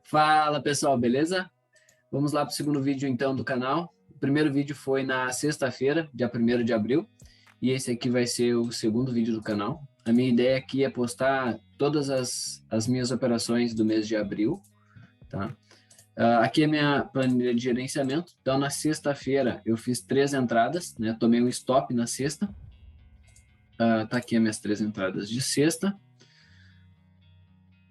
Fala pessoal, beleza? Vamos lá para o segundo vídeo então do canal. O primeiro vídeo foi na sexta-feira, dia 1º de abril, e esse aqui vai ser o segundo vídeo do canal. A minha ideia aqui é postar todas as minhas operações do mês de abril, tá? Aqui é a minha planilha de gerenciamento. Então, na sexta-feira, eu fiz 3 entradas, né? Tomei um stop na sexta. Tá aqui as minhas 3 entradas de sexta.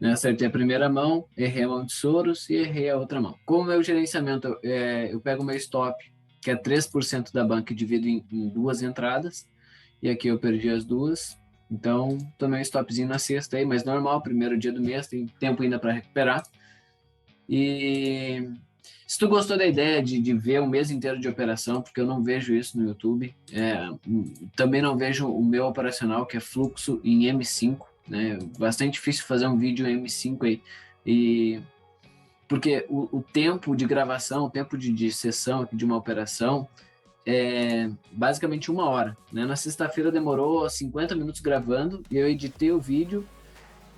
Acertei a primeira mão, errei a mão de Soros e errei a outra mão. Como é o gerenciamento, eu pego o meu stop, que é 3% da banca, e divido em 2 entradas, e aqui eu perdi as 2. Então, tomei um stopzinho na sexta aí, mas normal, primeiro dia do mês, tem tempo ainda para recuperar. E se tu gostou da ideia de ver um mês inteiro de operação, porque eu não vejo isso no YouTube, também não vejo o meu operacional, que é fluxo em M5, né? Bastante difícil fazer um vídeo em M5 aí, porque o tempo de gravação, o tempo de sessão de uma operação é basicamente 1 hora, né? Na sexta-feira demorou 50 minutos gravando e eu editei o vídeo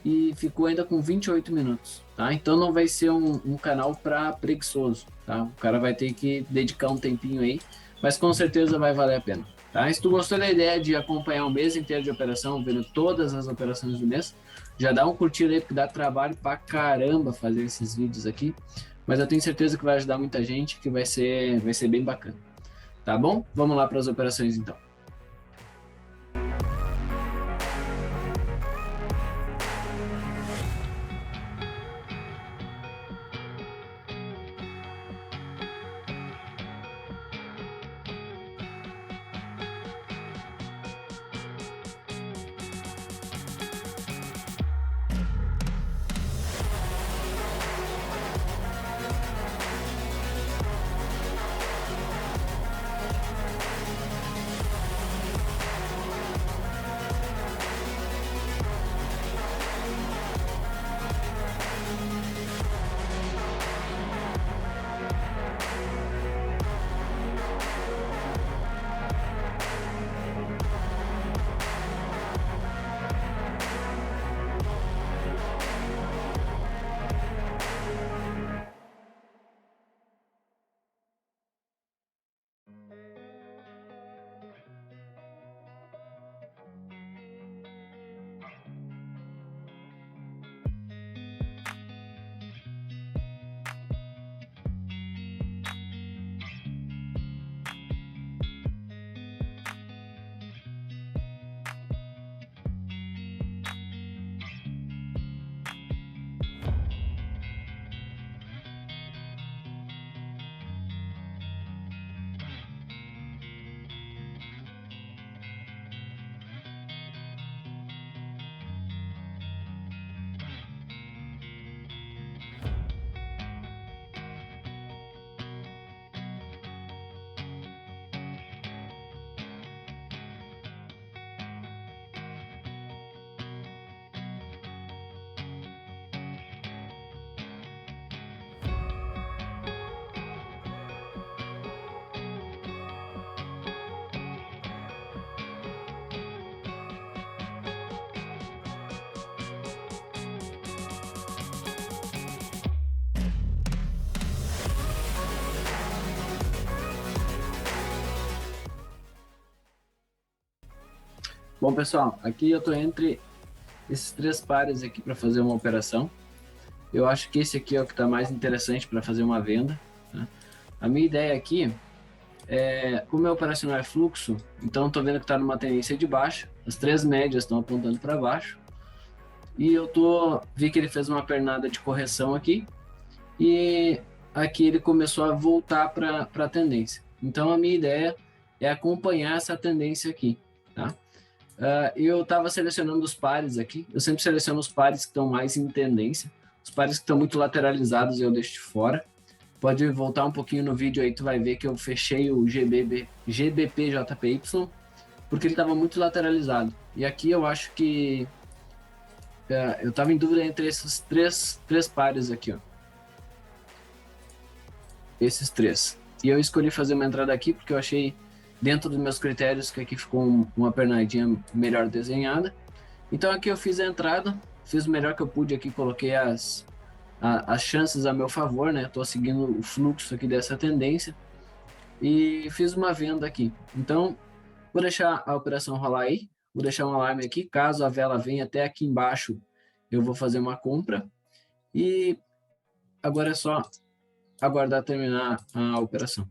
e ficou ainda com 28 minutos, tá? Então não vai ser um canal para preguiçoso, tá? O cara vai ter que dedicar um tempinho aí, mas com certeza vai valer a pena, tá? Se tu gostou da ideia de acompanhar o mês inteiro de operação, vendo todas as operações do mês, já dá um curtir aí, porque dá trabalho pra caramba fazer esses vídeos aqui, mas eu tenho certeza que vai ajudar muita gente, que vai ser bem bacana, tá bom? Vamos lá para as operações então. Bom, pessoal, aqui eu estou entre esses 3 pares aqui para fazer uma operação. Eu acho que esse aqui é o que está mais interessante para fazer uma venda, tá? A minha ideia aqui como o meu operacional é fluxo, então estou vendo que está numa tendência de baixa, as 3 médias estão apontando para baixo, e eu vi que ele fez uma pernada de correção aqui, e aqui ele começou a voltar para a tendência. Então a minha ideia é acompanhar essa tendência aqui, tá? Eu estava selecionando os pares aqui, eu sempre seleciono os pares que estão mais em tendência, os pares que estão muito lateralizados eu deixo de fora. Pode voltar um pouquinho no vídeo aí, tu vai ver que eu fechei o GBP-JPY, porque ele estava muito lateralizado. E aqui eu acho que eu estava em dúvida entre esses três pares aqui, ó. Esses 3. E eu escolhi fazer uma entrada aqui porque eu achei, dentro dos meus critérios, que aqui ficou uma pernadinha melhor desenhada. Então aqui eu fiz a entrada, fiz o melhor que eu pude aqui, coloquei as as chances a meu favor, né? Estou seguindo o fluxo aqui dessa tendência e fiz uma venda aqui. Então, vou deixar a operação rolar aí, vou deixar um alarme aqui, caso a vela venha até aqui embaixo, eu vou fazer uma compra e agora é só aguardar terminar a operação.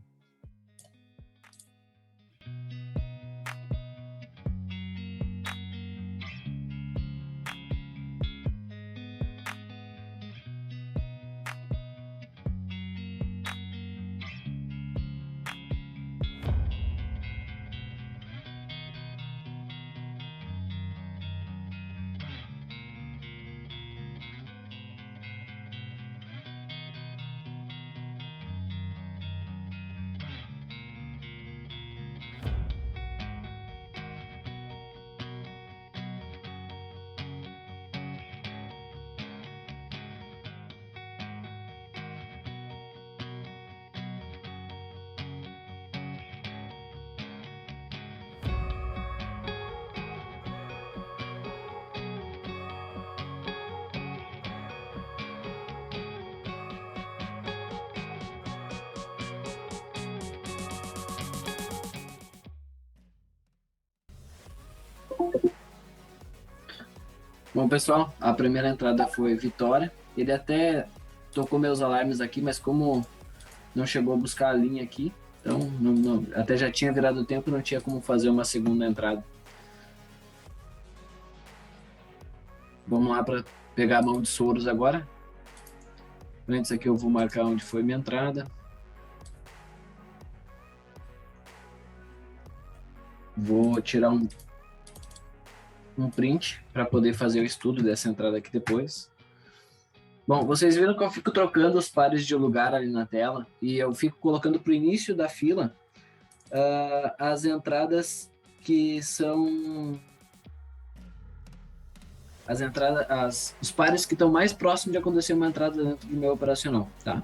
Bom, pessoal, a primeira entrada foi Vitória. Ele até tocou meus alarmes aqui, mas como não chegou a buscar a linha aqui, então até já tinha virado o tempo, não tinha como fazer uma segunda entrada. Vamos lá para pegar a mão de Souros agora. Antes aqui eu vou marcar onde foi minha entrada. Vou tirar um print para poder fazer o estudo dessa entrada aqui depois. Bom, vocês viram que eu fico trocando os pares de lugar ali na tela e eu fico colocando para o início da fila as entradas que são os pares que estão mais próximos de acontecer uma entrada dentro do meu operacional, tá?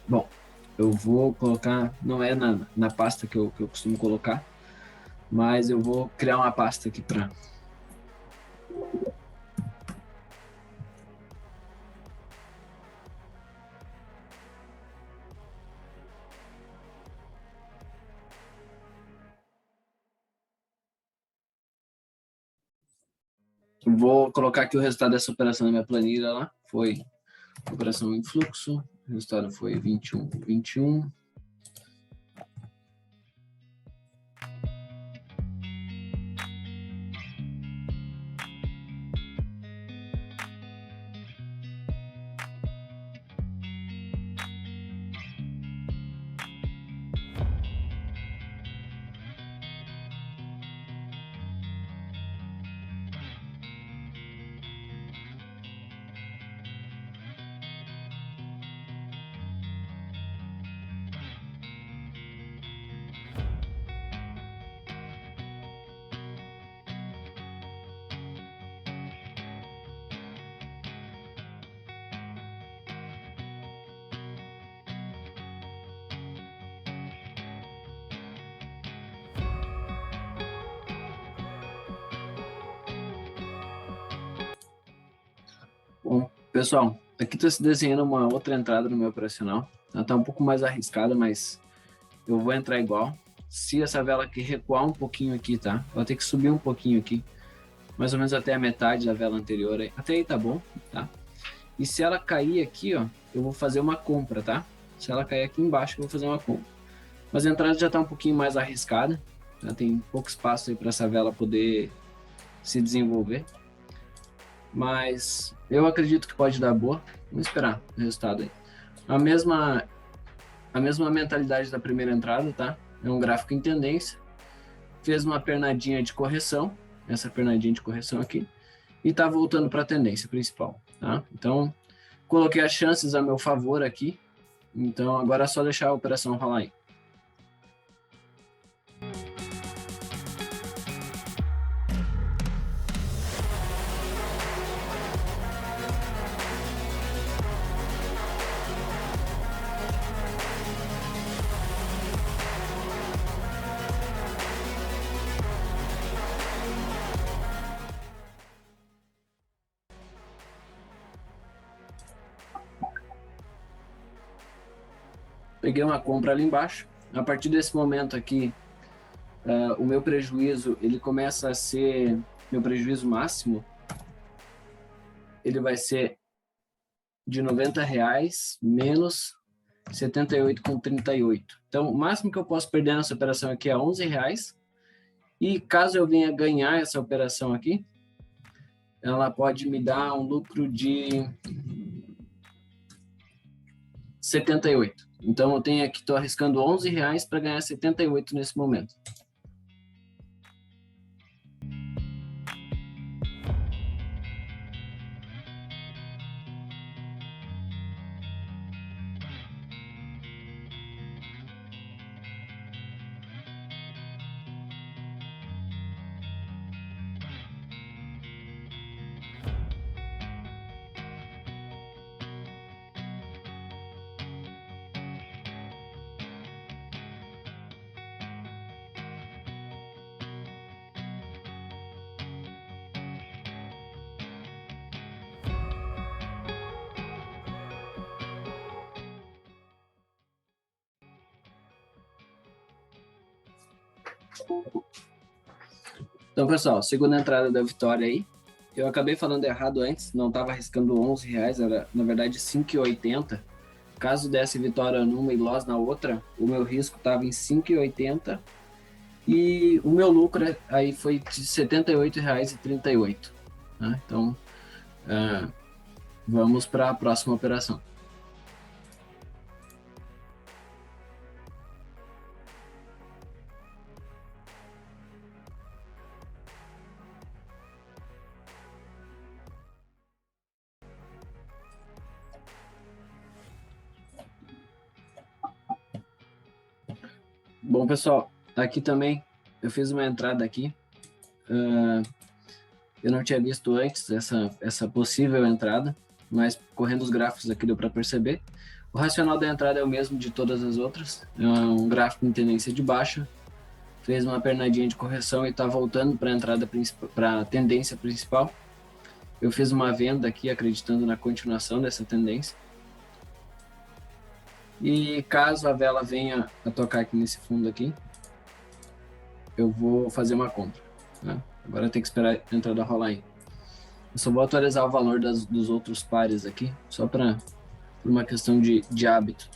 Bom, eu vou colocar, não é na pasta que eu costumo colocar, mas eu vou criar uma pasta aqui para... Vou colocar aqui o resultado dessa operação na minha planilha lá. Foi operação em fluxo, o resultado foi 21,21. Bom, pessoal, aqui está se desenhando uma outra entrada no meu operacional. Ela está um pouco mais arriscada, mas eu vou entrar igual. Se essa vela aqui recuar um pouquinho aqui, tá? Ela tem que subir um pouquinho aqui, mais ou menos até a metade da vela anterior. Até aí tá bom, tá? E se ela cair aqui, ó, eu vou fazer uma compra, tá? Se ela cair aqui embaixo, eu vou fazer uma compra. Mas a entrada já está um pouquinho mais arriscada, tá? Tem pouco espaço aí para essa vela poder se desenvolver. Mas eu acredito que pode dar boa. Vamos esperar o resultado aí. A mesma mentalidade da primeira entrada, tá? É um gráfico em tendência. Fez uma pernadinha de correção, essa pernadinha de correção aqui, e tá voltando para a tendência principal, tá? Então, coloquei as chances a meu favor aqui. Então, agora é só deixar a operação rolar aí. peguei uma compra ali embaixo. A partir desse momento aqui, o meu prejuízo, ele começa a ser, meu prejuízo máximo, ele vai ser de R$ 90 menos 78,38. Então, o máximo que eu posso perder nessa operação aqui é R$ 11. E caso eu venha ganhar essa operação aqui, ela pode me dar um lucro de 78. Então, eu tenho aqui, estou arriscando R$ 11 para ganhar 78 nesse momento. Então, pessoal, segunda entrada da vitória aí. Eu acabei falando errado antes, não estava arriscando R$ 11, era na verdade 5,80. Caso desse vitória numa e loss na outra, o meu risco estava em 5,80 e o meu lucro aí foi de R$ 78,38. Né? Então, vamos para a próxima operação. Bom, pessoal, aqui também eu fiz uma entrada aqui. Eu não tinha visto antes essa possível entrada, mas correndo os gráficos aqui deu para perceber. O racional da entrada é o mesmo de todas as outras. É um gráfico em tendência de baixa, fez uma pernadinha de correção e está voltando para a entrada para a tendência principal. Eu fiz uma venda aqui acreditando na continuação dessa tendência. E caso a vela venha a tocar aqui nesse fundo aqui, eu vou fazer uma compra. Né? Agora tem que esperar a entrada rolar aí. Eu só vou atualizar o valor dos outros pares aqui, só por uma questão de hábito.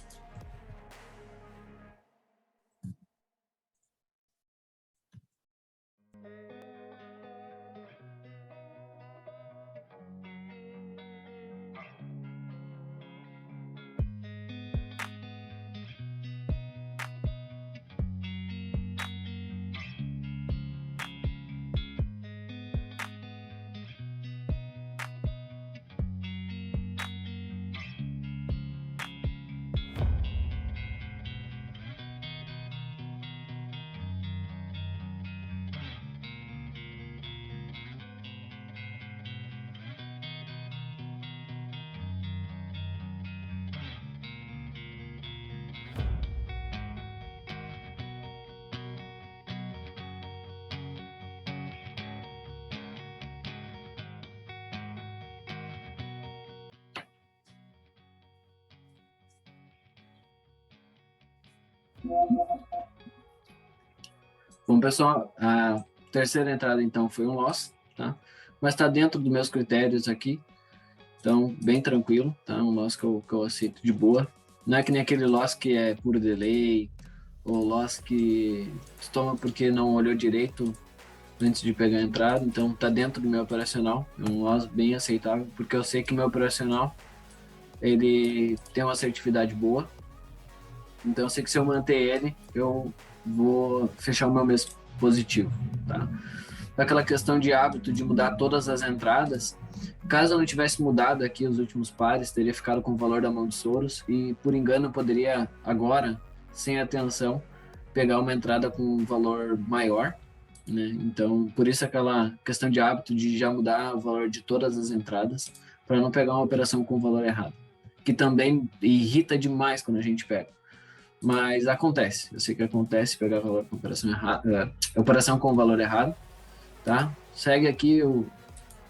Bom, pessoal, a terceira entrada, então, foi um loss, tá? Mas está dentro dos meus critérios aqui, então, bem tranquilo, tá? Um loss que eu aceito de boa. Não é que nem aquele loss que é por delay, ou loss que tu toma porque não olhou direito antes de pegar a entrada, então tá dentro do meu operacional, é um loss bem aceitável, porque eu sei que meu operacional, ele tem uma assertividade boa, então eu sei que se eu manter ele, eu vou fechar o meu mês positivo, tá? Aquela questão de hábito de mudar todas as entradas, caso eu não tivesse mudado aqui os últimos pares, teria ficado com o valor da mão de Soros e por engano eu poderia agora, sem atenção, pegar uma entrada com um valor maior, né? Então, por isso aquela questão de hábito de já mudar o valor de todas as entradas para não pegar uma operação com o valor errado, que também irrita demais quando a gente pega. Mas acontece, eu sei que acontece pegar valor com operação errada, operação com o valor errado, tá? Segue aqui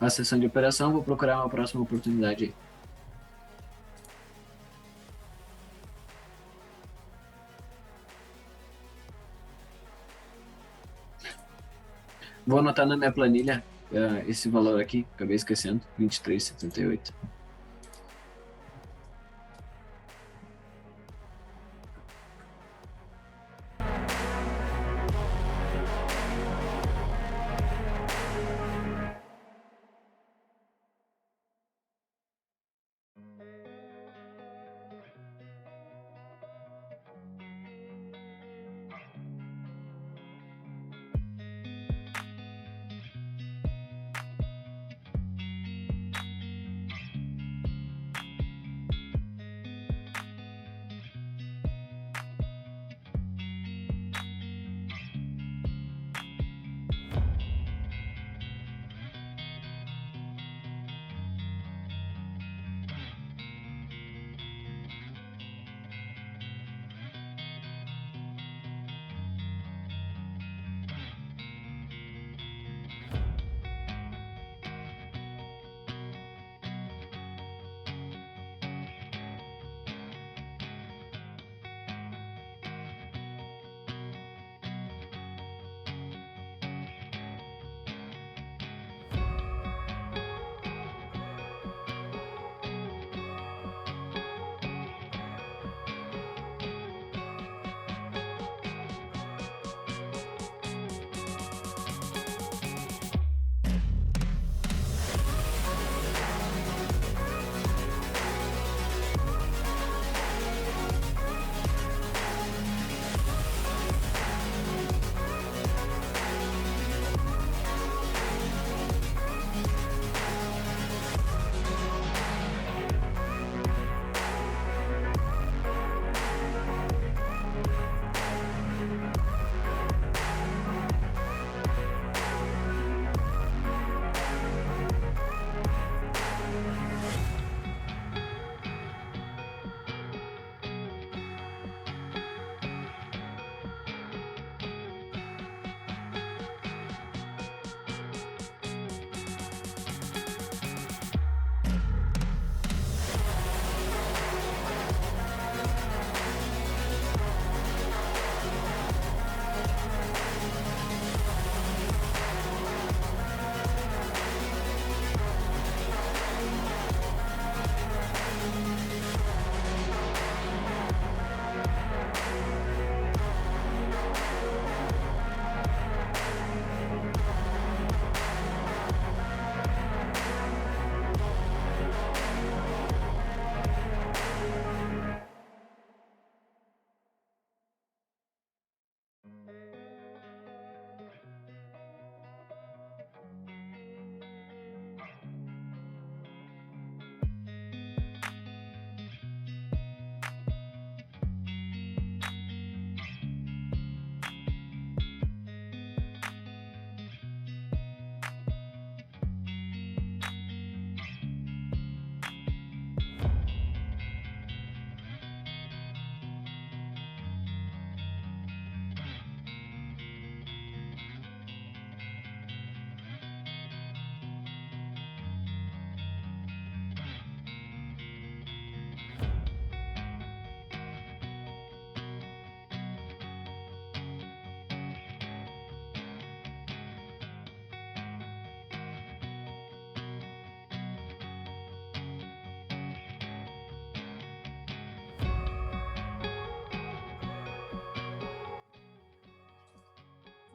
a sessão de operação, vou procurar uma próxima oportunidade aí. Vou anotar na minha planilha esse valor aqui, acabei esquecendo, 23,78.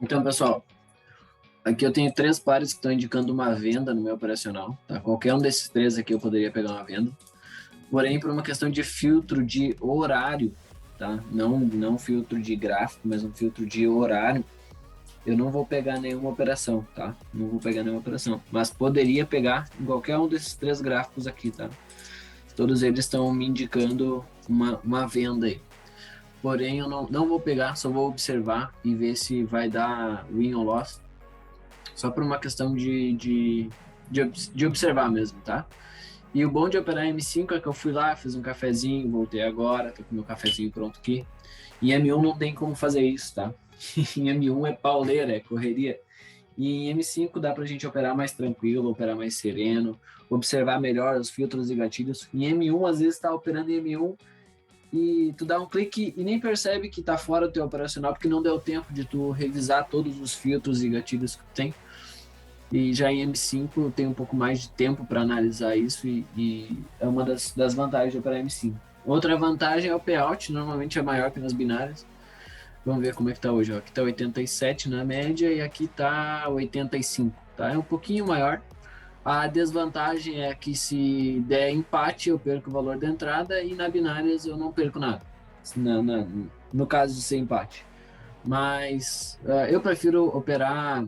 Então, pessoal, aqui eu tenho 3 pares que estão indicando uma venda no meu operacional, tá? Qualquer um desses 3 aqui eu poderia pegar uma venda. Porém, por uma questão de filtro de horário, tá? Não filtro de gráfico, mas um filtro de horário, eu não vou pegar nenhuma operação, tá? Não vou pegar nenhuma operação, mas poderia pegar em qualquer um desses 3 gráficos aqui, tá? Todos eles estão me indicando uma venda aí. Porém, eu não vou pegar, só vou observar e ver se vai dar win ou loss, só por uma questão de observar mesmo, tá? E o bom de operar M5 é que eu fui lá, fiz um cafezinho, voltei agora, tô com meu cafezinho pronto aqui. Em M1 não tem como fazer isso, tá? Em M1 é pauleira, é correria. E em M5 dá pra gente operar mais tranquilo, operar mais sereno, observar melhor os filtros e gatilhos. Em M1, às vezes tá operando em M1 e tu dá um clique e nem percebe que tá fora do teu operacional, porque não deu tempo de tu revisar todos os filtros e gatilhos que tu tem. E já em M5 tem um pouco mais de tempo para analisar isso e é uma das vantagens de operar M5. Outra vantagem é o payout, normalmente é maior que nas binárias. Vamos ver como é que tá hoje. Ó. Aqui está 87 na média e aqui está 85. Tá? É um pouquinho maior. A desvantagem é que se der empate, eu perco o valor da entrada e na binárias eu não perco nada. No caso de ser empate. Mas eu prefiro operar.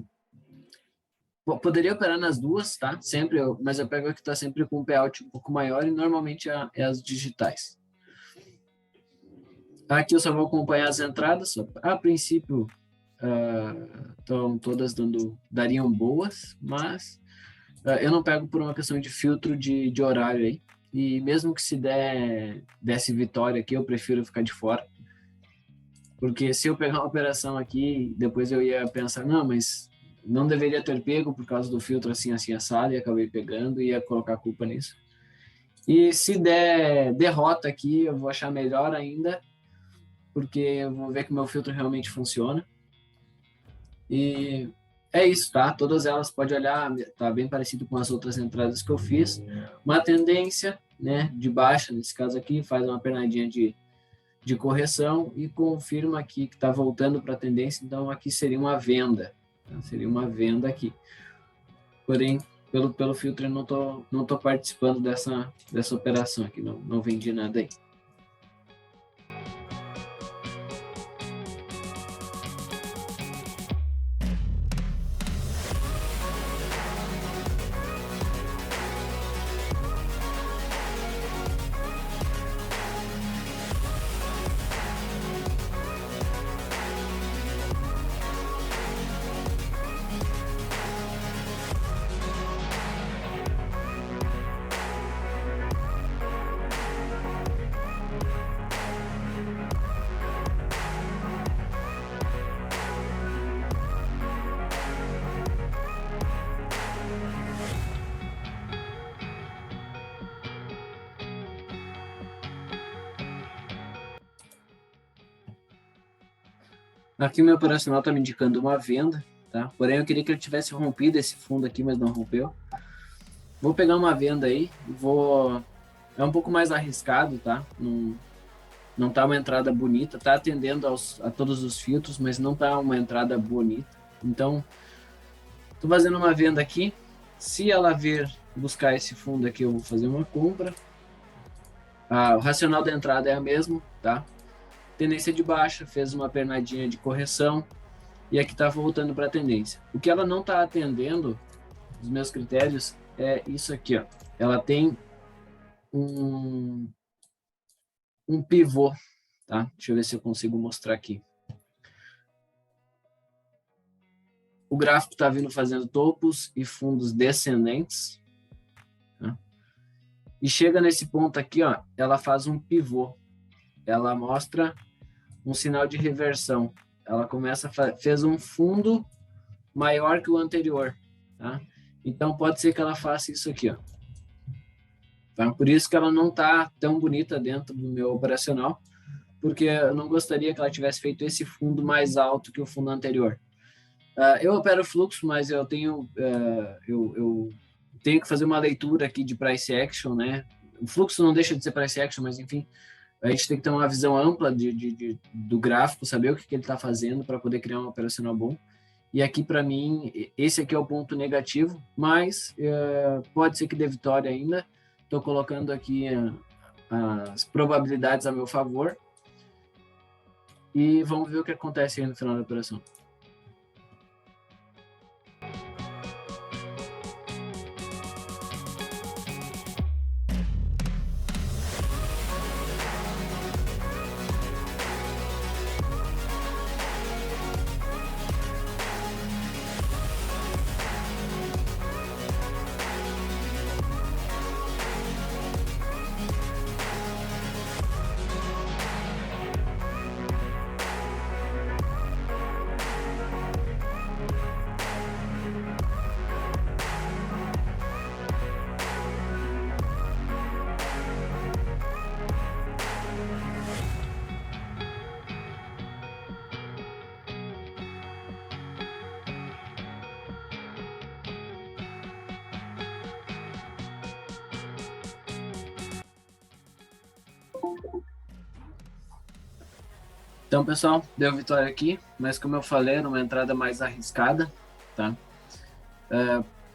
Poderia operar nas duas, tá? Sempre, mas eu pego a que está sempre com um payout um pouco maior e normalmente é as digitais. Aqui eu só vou acompanhar as entradas. A princípio, estão todas dariam boas, mas eu não pego por uma questão de filtro de horário aí. E mesmo que se desse vitória aqui, eu prefiro ficar de fora. Porque se eu pegar uma operação aqui, depois eu ia pensar, não, mas não deveria ter pego por causa do filtro assim assado, e acabei pegando e ia colocar a culpa nisso. E se der derrota aqui, eu vou achar melhor ainda, porque eu vou ver que o meu filtro realmente funciona. E é isso, tá? Todas elas, pode olhar, tá bem parecido com as outras entradas que eu fiz. Uma tendência, né, de baixa, nesse caso aqui, faz uma pernadinha de correção e confirma aqui que está voltando para a tendência, então aqui seria uma venda. Tá? Seria uma venda aqui. Porém, pelo filtro, eu não tô participando dessa operação aqui, não vendi nada aí. Aqui meu operacional está me indicando uma venda, tá? Porém, eu queria que ele tivesse rompido esse fundo aqui, mas não rompeu. Vou pegar uma venda aí, é um pouco mais arriscado, tá? Não tá uma entrada bonita, tá atendendo a todos os filtros, mas não tá uma entrada bonita. Então, tô fazendo uma venda aqui. Se ela vir buscar esse fundo aqui, eu vou fazer uma compra. O racional da entrada é a mesma, tá? Tendência de baixa, fez uma pernadinha de correção e aqui está voltando para a tendência. O que ela não está atendendo, os meus critérios, é isso aqui, ó. Ela tem um pivô, tá? Deixa eu ver se eu consigo mostrar aqui. O gráfico está vindo fazendo topos e fundos descendentes, tá? E chega nesse ponto aqui, ó, ela faz um pivô. Ela mostra um sinal de reversão. Ela fez um fundo maior que o anterior, tá? Então pode ser que ela faça isso aqui, ó. Tá? Por isso que ela não está tão bonita dentro do meu operacional, porque eu não gostaria que ela tivesse feito esse fundo mais alto que o fundo anterior. Eu opero fluxo, mas eu tenho que fazer uma leitura aqui de price action, né? O fluxo não deixa de ser price action, mas enfim, a gente tem que ter uma visão ampla do gráfico, saber o que ele está fazendo para poder criar um operacional bom. E aqui, para mim, esse aqui é o ponto negativo, mas pode ser que dê vitória ainda. Estou colocando aqui as probabilidades a meu favor. E vamos ver o que acontece aí no final da operação. Então, pessoal, deu vitória aqui, mas como eu falei, era uma entrada mais arriscada, tá?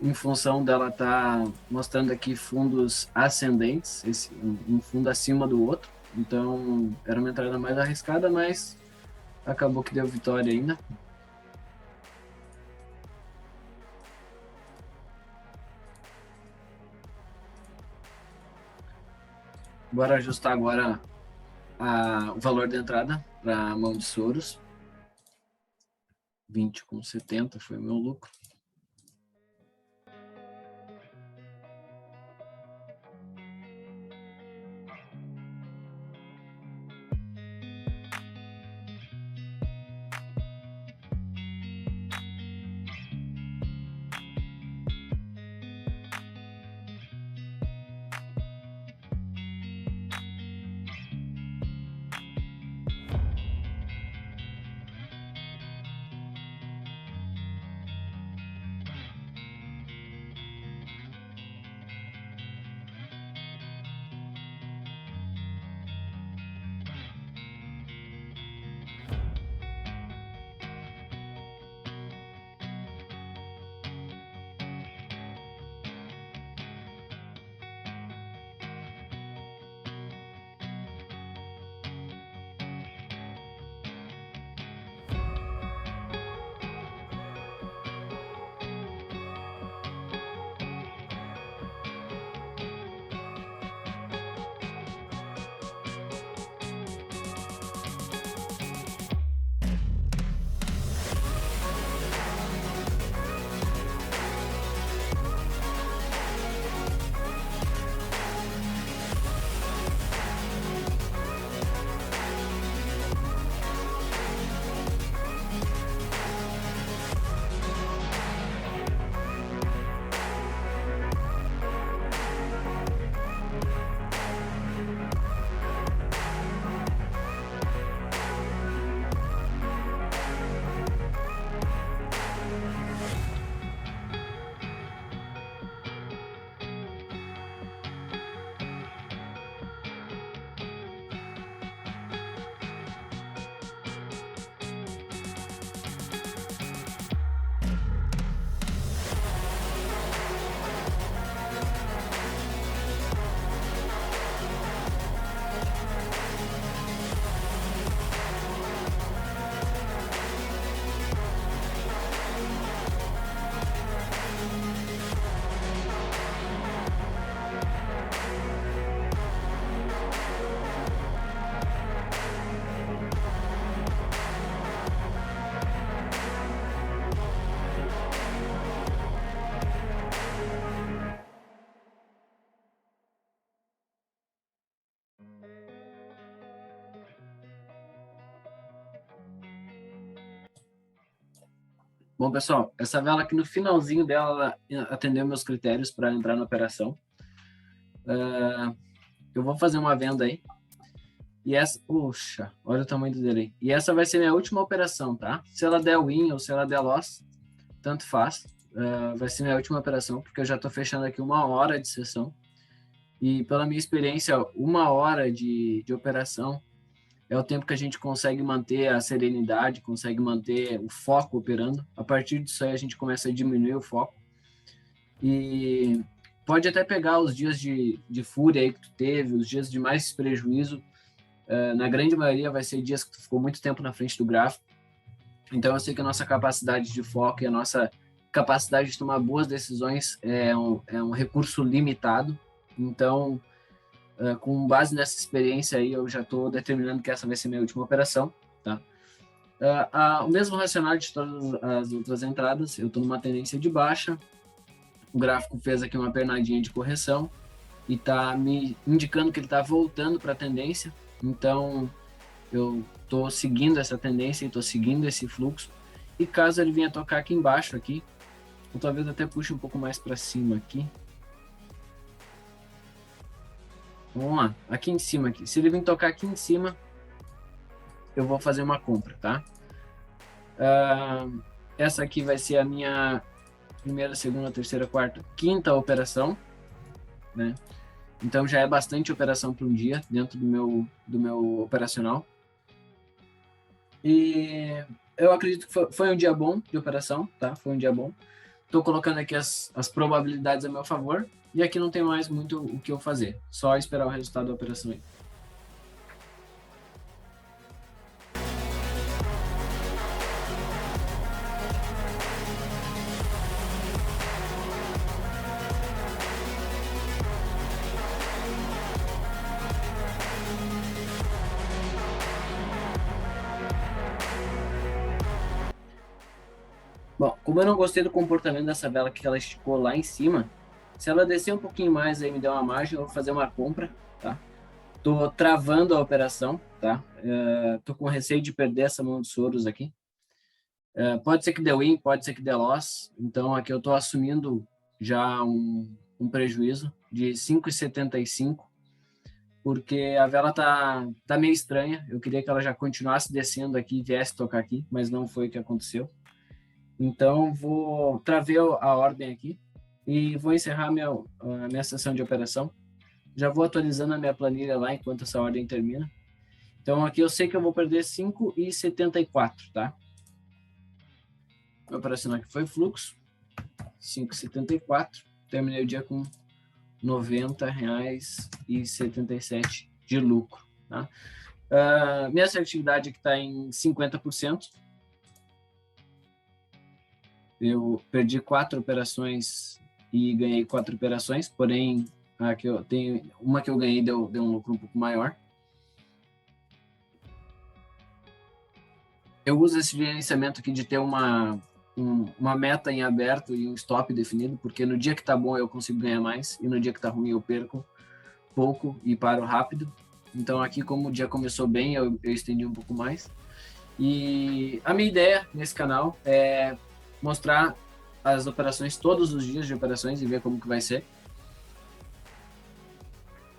Em função dela estar mostrando aqui fundos ascendentes, um fundo acima do outro. Então, era uma entrada mais arriscada, mas acabou que deu vitória ainda. Bora ajustar agora o valor da entrada para a mão de Soros. 20,70 foi o meu lucro. Bom, pessoal, essa vela aqui no finalzinho dela atendeu meus critérios para entrar na operação. Eu vou fazer uma venda aí. E essa, puxa, olha o tamanho do delay. E essa vai ser minha última operação, tá? Se ela der win ou se ela der loss, tanto faz. Vai ser minha última operação, porque eu já estou fechando aqui 1 hora de sessão. E pela minha experiência, 1 hora de operação é o tempo que a gente consegue manter a serenidade, consegue manter o foco operando. A partir disso aí a gente começa a diminuir o foco. E pode até pegar os dias de fúria aí que tu teve, os dias de mais prejuízo. Na grande maioria vai ser dias que tu ficou muito tempo na frente do gráfico. Então eu sei que a nossa capacidade de foco e a nossa capacidade de tomar boas decisões é um recurso limitado. Então, com base nessa experiência aí, eu já estou determinando que essa vai ser minha última operação, tá? O mesmo racional de todas as outras entradas, eu estou numa tendência de baixa, o gráfico fez aqui uma pernadinha de correção e está me indicando que ele está voltando para a tendência, então eu estou seguindo essa tendência e estou seguindo esse fluxo, e caso ele venha tocar aqui embaixo, aqui, ou talvez até puxe um pouco mais para cima aqui. Vamos lá, aqui em cima aqui. Se ele vir tocar aqui em cima, eu vou fazer uma compra, tá? Essa aqui vai ser a minha primeira, segunda, terceira, quarta, quinta operação, né? Então já é bastante operação para um dia dentro do meu operacional. E eu acredito que foi um dia bom de operação, tá? Foi um dia bom. Estou colocando aqui as probabilidades a meu favor. E aqui não tem mais muito o que eu fazer. Só esperar o resultado da operação aí. Bom, como eu não gostei do comportamento dessa vela que ela esticou lá em cima, se ela descer um pouquinho mais aí me der uma margem, eu vou fazer uma compra, tá? Tô travando a operação, tá? Tô com receio de perder essa mão de Soros aqui. Pode ser que dê win, pode ser que dê loss. Então aqui eu tô assumindo já um prejuízo de 5,75, porque a vela tá meio estranha. Eu queria que ela já continuasse descendo aqui e viesse tocar aqui, mas não foi o que aconteceu. Então, vou traver a ordem aqui e vou encerrar a minha sessão de operação. Já vou atualizando a minha planilha lá enquanto essa ordem termina. Então, aqui eu sei que eu vou perder 5,74, tá? Meu operacional aqui foi fluxo, 5,74. Terminei o dia com R$ 90,77 de lucro, tá? Minha assertividade aqui está em 50%. Eu perdi 4 operações e ganhei 4 operações, porém, a que eu tenho, uma que eu ganhei deu um lucro um pouco maior. Eu uso esse gerenciamento aqui de ter uma meta em aberto e um stop definido, porque no dia que tá bom eu consigo ganhar mais, e no dia que tá ruim eu perco pouco e paro rápido. Então aqui, como o dia começou bem, eu estendi um pouco mais. E a minha ideia nesse canal é mostrar as operações todos os dias de operações e ver como que vai ser.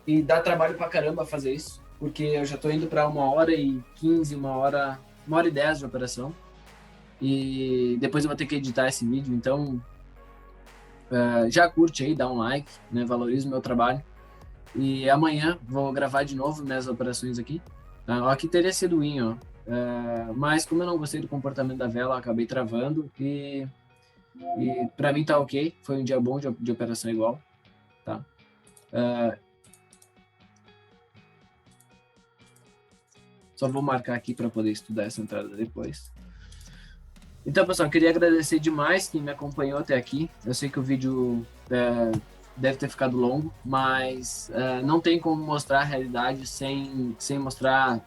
E dá trabalho pra caramba fazer isso, porque eu já tô indo para 1h15, 1h10 de operação. E depois eu vou ter que editar esse vídeo, então já curte aí, dá um like, né, valoriza o meu trabalho. E amanhã vou gravar de novo minhas operações aqui. Tá? Aqui teria sido win, ó. Mas como eu não gostei do comportamento da vela, eu acabei travando e para mim tá ok. Foi um dia bom de operação igual, tá? Só vou marcar aqui para poder estudar essa entrada depois. Então, pessoal, queria agradecer demais quem me acompanhou até aqui. Eu sei que o vídeo deve ter ficado longo, mas não tem como mostrar a realidade sem mostrar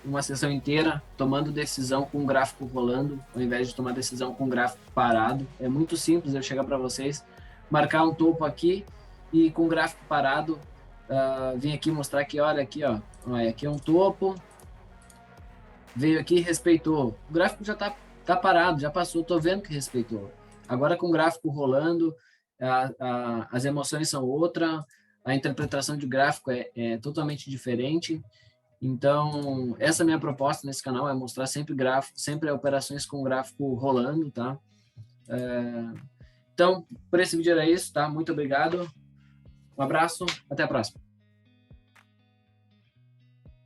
uma sessão inteira tomando decisão com o gráfico rolando, ao invés de tomar decisão com o gráfico parado. É muito simples eu chegar para vocês, marcar um topo aqui e com o gráfico parado, vim aqui mostrar que, olha aqui, ó, aqui é um topo, veio aqui e respeitou. O gráfico já tá parado, já passou, tô vendo que respeitou. Agora com o gráfico rolando, as emoções são outra, a interpretação de gráfico é totalmente diferente. Então, essa é a minha proposta nesse canal, é mostrar sempre operações com gráfico rolando, tá? Então, por esse vídeo era isso, tá? Muito obrigado, um abraço, até a próxima.